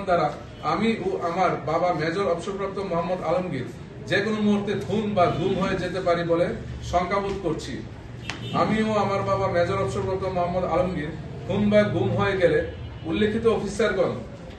দ্বারা আমি ও আমার বাবা মেজর অবসরপ্রাপ্ত মোহাম্মদ আলমগীর যে কোনো মুহূর্তে খুন বা গুম হয়ে যেতে পারি বলে শঙ্কাবোধ করছি। আমি ও আমার বাবা মেজর অবসরপ্রাপ্ত মোহাম্মদ আলমগীর খুন বা গুম হয়ে গেলে উল্লেখিত অফিসারগণ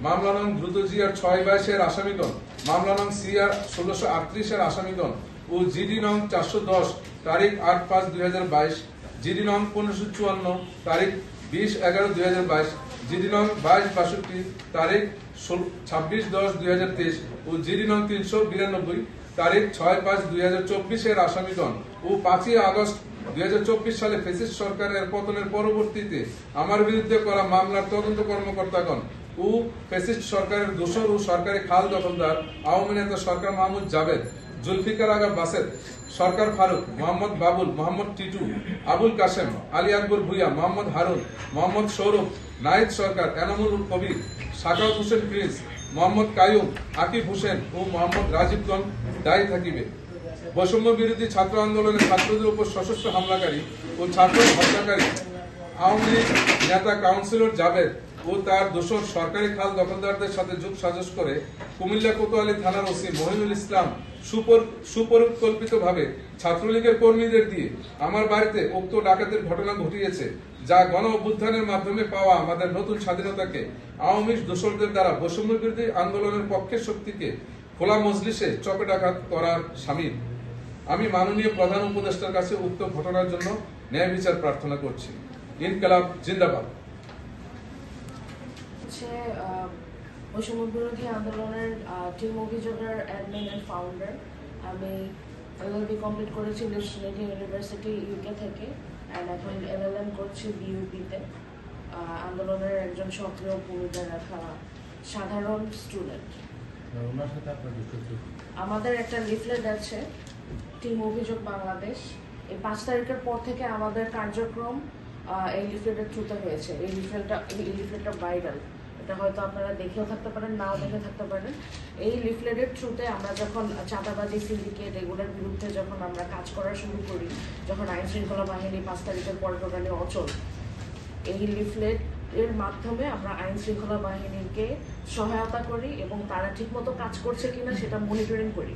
মামলা নং দ্রুত জিআর 6/22 এর আসামিগণ, মামলা নং সিআর 1638 এর আসামিগণ ও জিডি নং 410 তারিখ 8/5/2022, জিডি নং 1554 তারিখ 20/11/2022, জিডি নং 2262 তারিখ 26/10/2023 ও জিডি নং 392 তারিখ 6/5/2024 এর আসামিগণ ও 5 আগস্ট 2024 সালে ফ্যাসিস্ট সরকারের পতনের পরবর্তীতে আমার বিরুদ্ধে করা মামলার তদন্ত কর্মকর্তাগণ ও ফ্যাসিস্ট সরকারের দোসর ও সরকারি খাল দখলদার আওয়ামী নেতা সরকার মাহমুদ জাভেদ, জুলফিকার আগা বাসেদ, সরকার ফারুক, মোহাম্মদ বাবুল, মোহাম্মদ টিটু, আবুল কাশেম, আলী আকবর ভুইয়া, মোহাম্মদ হারুন, মোহাম্মদ সৌরভ, নাহিদ সরকার, এনামুল কবির, সাকাওয়াত হোসেন প্রিন্স, মোহাম্মদ কায়ুম, আকিব হোসেন ও মোহাম্মদ রাজীবগঞ্জ দায়ী থাকিবে। বৈষম্য বিরোধী ছাত্র আন্দোলনের ছাত্রদের উপর সশস্ত্র হামলাকারী ও ছাত্র হত্যাকারী আওয়ামী লীগ নেতা কাউন্সিলর জাভেদ ও তার দোসর সরকারি খাল দখলদারদের সাথে যোগ সাজস করে কুমিল্লা কোতোয়ালী থানার ওসি মহিনুল ইসলাম সুপরিকল্পিতভাবে ছাত্রলীগের কর্মীদের দিয়ে আমার বাড়িতে উক্ত ডাকাতের ঘটনা ঘটিয়েছে, যা গণ অভ্যুত্থানের মাধ্যমে পাওয়া আমাদের নতুন স্বাধীনতাকে আওয়ামী দোসরদের দ্বারা বৈষম্য বিরোধী আন্দোলনের পক্ষের শক্তিকে খোলা মজলিসে চপেটাঘাত করার শামিল। আমি মাননীয় প্রধান উপদেষ্টার কাছে উক্ত ঘটনার জন্য ন্যায় বিচার প্রার্থনা করছি। ইনকালাব জিন্দাবাদ। বৈষম্য বিরোধী আন্দোলনের টিম অভিযোগের অ্যাডমিন এন্ড ফাউন্ডার। আমি এলএলবি কমপ্লিট করেছি লিচনেটি ইউনিভার্সিটি ইউকে থেকে, অ্যান্ড এখন এলএলএম করছি বিইউপিতে। আন্দোলনের একজন সক্রিয় ভূমিকা রাখা সাধারণ স্টুডেন্ট। আমাদের একটা লিফলেট আছে, টিম অভিযোগ বাংলাদেশ। এই 5 তারিখের পর থেকে আমাদের কার্যক্রম এই লিফলেটের থ্রুতে হয়েছে। এই লিফলেটটা ভাইরাল, এটা হয়তো আপনারা দেখেও থাকতে পারেন, নাও দেখে থাকতে পারেন। এই লিফলেটের থ্রুতে আমরা যখন চাঁদাবাজি, সিন্ডিকেট এগুলোর বিরুদ্ধে যখন আমরা কাজ করা শুরু করি, যখন আইন শৃঙ্খলা বাহিনী 5 তারিখের পর টোটালি অচল, এই লিফলেট এর মাধ্যমে আমরা আইন শৃঙ্খলা বাহিনীকে সহায়তা করি এবং তারা ঠিকমতো কাজ করছে কিনা সেটা মনিটরিং করি।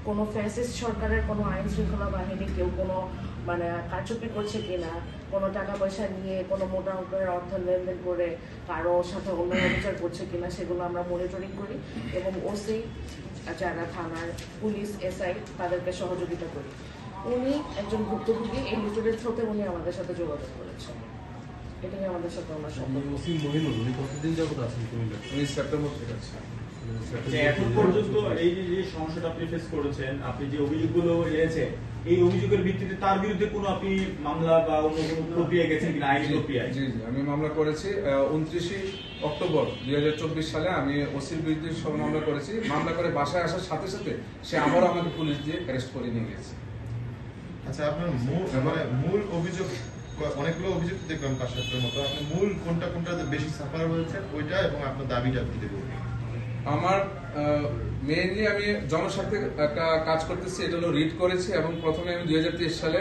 কোনো ফ্যাসিস্ট সরকারের কোনো আইন শৃঙ্খলা বাহিনী কেউ কোনো কারচুপি করছে কিনা, কোনো টাকা পয়সা নিয়ে কোনো মোটা অঙ্কের অর্থ লেনদেন করে কারো সাথে অন্য বিচার করছে কিনা সেগুলো আমরা মনিটরিং করি এবং ওসি যারা থানার পুলিশ, এসআই তাদেরকে সহযোগিতা করি। উনি একজন ভুক্তভোগী, এই লিফলেটের থ্রুতে উনি আমাদের সাথে যোগাযোগ করেছেন। এটাই আমাদের সাথে আমরা সেপ্টেম্বর থেকে আছে। এখন পর্যন্ত এই যে সমস্যাটা আপনি ফেস করেছেন, আপনি যে অভিযোগগুলো এনেছেন, এই অভিযোগের ভিত্তিতে তার বিরুদ্ধে কোনো আপনি মামলা বা অন্য কোনো প্রক্রিয়া গেছেন কিনা, আইনি প্রক্রিয়ায়? জি, আমি মামলা করেছি 29 অক্টোবর 2024 সালে আমি ওসির বিরুদ্ধে মামলা করেছি। মামলা করে বাসায় আসার সাথে সাথে সে আবারও আমাকে পুলিশ দিয়ে অ্যারেস্ট করে নিয়ে গেছে। আচ্ছা, আপনার মূল অভিযোগ, অনেকগুলো অভিযোগ দেখলাম 5-7টার মতো, আপনি মূল কোনটাতে বেশি সাফার হয়েছে ওইটা এবং আপনার দাবিটা কি দেবো? আমার মেইনলি আমি জনস্বার্থে একটা কাজ করতেছি, এটা হলো রিড করেছি এবং প্রথমে আমি 2023 সালে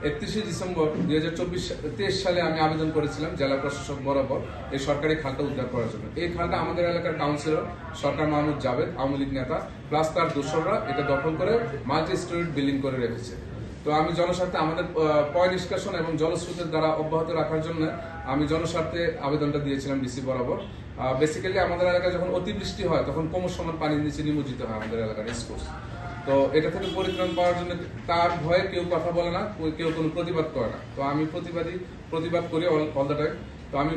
31 ডিসেম্বর 2023 সালে আমি আবেদন করেছিলাম জেলা প্রশাসক বরাবর এই সরকারি খালটা উদ্ধার করার জন্য। এই খালটা আমাদের এলাকার কাউন্সিলর সরকার মাহমুদ জাভেদ, আওয়ামী লীগ নেতা প্লাস তার দোসররা এটা দখল করে মাল্টি স্টোরি বিল্ডিং করে রেখেছে। তো আমি জনস্বার্থে আমাদের পয় নিষ্কাশন এবং জলস্রোতের দ্বারা অব্যাহত রাখার জন্য আমি জনস্বার্থে আবেদনটা দিয়েছিলাম ডিসি বরাবর। বেসিক্যালি আমাদের এলাকায় যখন অতিবৃষ্টি হয় তখন কোমর সমান পানির নিচে নিমজ্জিত হয় আমাদের এলাকার রেসকোর্স। তো এটা থেকে পরিত্রাণ পাওয়ার জন্য তার ভয়ে কেউ কথা বলে না, কেউ কোনো প্রতিবাদ করে না। তো আমি প্রতিবাদ করি অল দ্য টাইম। তো আমি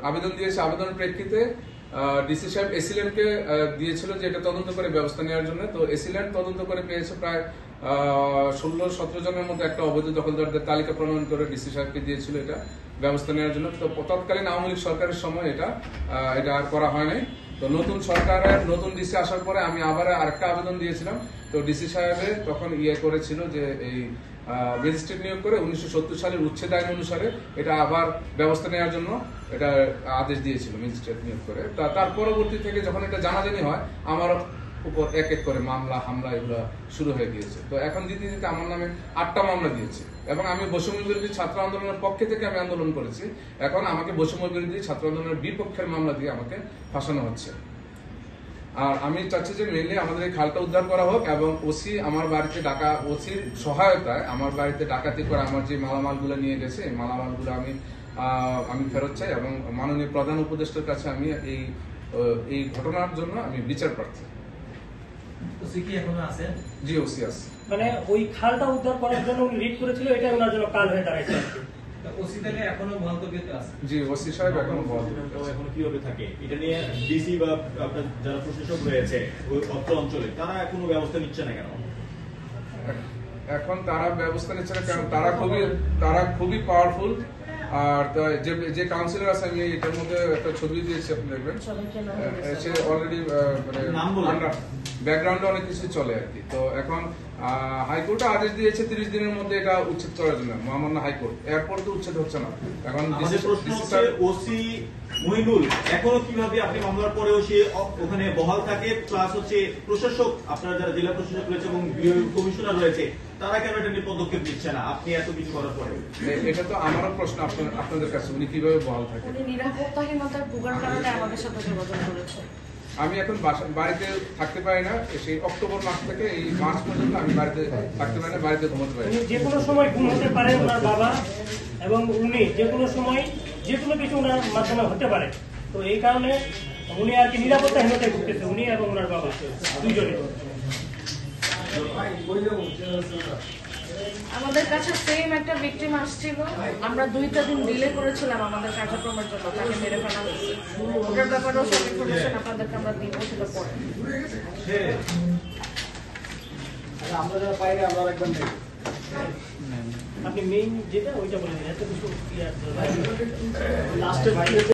আবেদন দিয়েছি, আবেদনের প্রেক্ষিতে ডিসি সাহেব এসিল্যান্ডকে দিয়েছিল যে এটা তদন্ত করে ব্যবস্থা নেওয়ার জন্য। তো এসিল্যান্ড তদন্ত করে পেয়েছে প্রায় 16-17 জনের মতো একটা অবৈধ দখলদারদের তালিকা প্রণয়ন করে ডিসি সাহেবকে দিয়েছিল এটা ব্যবস্থা নেওয়ার জন্য। তো তৎকালীন আওয়ামী লীগ সরকারের সময় এটা আর করা হয় নাই। তো নতুন সরকারের নতুন ডিসি আসার পরে আমি আবার আরেকটা আবেদন দিয়েছিলাম। তো ডিসি সাহেবের তখন করেছিল যে এই ম্যাজিস্ট্রেট নিয়োগ করে 1970 সালের উচ্ছেদ আইন অনুসারে এটা আবার ব্যবস্থা নেওয়ার জন্য এটা আদেশ দিয়েছিল ম্যাজিস্ট্রেট নিয়োগ করে। তার পরবর্তী থেকে যখন এটা জানাজানি হয়, আমার উপর এক এক করে মামলা হামলা এগুলো শুরু হয়ে গিয়েছে। তো এখন দিতে দিতে আমার নামে 8টা মামলা দিয়েছে এবং আমি বৈষম্য বিরোধী ছাত্র আন্দোলনের পক্ষে থেকে আমি আন্দোলন করেছি, এখন আমাকে বৈষম্য বিরোধী ছাত্র আন্দোলনের বিপক্ষের মামলা দিয়ে আমাকে ফাঁসানো হচ্ছে। আর আমি চাচ্ছি যে মেনলি আমাদের এই খালটা উদ্ধার করা হোক এবং ওসি আমার বাড়িতে ওসির সহায়তায় আমার বাড়িতে ডাকাতি করে আমার যে মালামালগুলো নিয়ে গেছে এই মালামালগুলো আমি ফেরত চাই এবং মাননীয় প্রধান উপদেষ্টার কাছে আমি এই ঘটনার জন্য আমি বিচার প্রার্থী। ওসি কি এখনো আছেন? জি ওসি আছে। মানে ওই খালটা উদ্ধার করার জন্য উনি রিট করেছিল, এটা ওনার জন্য কাল হয়ে দাঁড়াইছে। ওসি তাহলে এখনো বহাল তবিয়তে আছে? জি ওসি সাহেব এখনো এখন কিভাবে থাকে এটা নিয়ে ডিসি বা আপনার যারা প্রশাসক রয়েছে ওই অত্র অঞ্চলে তারা কোনো ব্যবস্থা নিচ্ছে না কেন? এখন তারা ব্যবস্থা নিচ্ছে না কারণ তারা খুবই পাওয়ারফুল। আর যে কাউন্সিলর আছে আমি এটার মধ্যে একটা ছবি দিয়েছি আপনি দেখবেন, সে অলরেডি মানে ব্যাকগ্রাউন্ডে অনেক কিছু চলে আর কি। তো এখন হাইকোর্ট আদেশ দিয়েছে 30 দিনের মধ্যে এটা উচ্ছেদ করার জন্য, মহামান্য হাইকোর্ট। এরপর তো উচ্ছেদ হচ্ছে না। এখন প্রশ্ন হচ্ছে ওসি মহিনুল এখনো কিভাবে আপনি মামলার পরেও সে ওখানে বহাল থাকে, প্লাস হচ্ছে প্রশাসক আপনার যারা জেলা প্রশাসক রয়েছে এবং কমিশনার রয়েছে তারা কেন এটা নিয়ে পদক্ষেপ নিচ্ছে না আপনি এত কিছু করার পরে? এটা তো আমারও প্রশ্ন আপনাদের কাছে, উনি কিভাবে বহাল থাকে? উনি নিরাপত্তাহীনতার ভোগার কারণে আমাদের সাথে যোগাযোগ করেছে। আমি এখন বাড়িতে থাকতে পারি না, সেই অক্টোবর মাস থেকে এই মার্চ পর্যন্ত আমি বাড়িতে থাকতে পারি না, বাড়িতে ঘুমাতে পারি না। যে কোনো সময় গুম হতে পারে ওনার বাবা এবং উনি যে কোনো সময় যে কোনো কিছু ওনার মাধ্যমে হতে পারে। তো এই কারণে উনি আর কি নিরাপত্তাহীনতায় ভুগতেছে, উনি এবং ওনার বাবা দুজনে। আমাদের কাছে সেম একটা ভিকটিম আসছিল, আমরা 2টা দিন ডিলে করেছিলাম আমাদের কার্যক্রমের জন্য, তাকে মেরে ফেলা হয়েছে। ওটার ব্যাপারেও সব ইনফরমেশন আপনাদেরকে আমরা দিব সেটা পরে। আপনি মেইন যেটা ওইটা বলে দিন, এত কিছু লাস্টে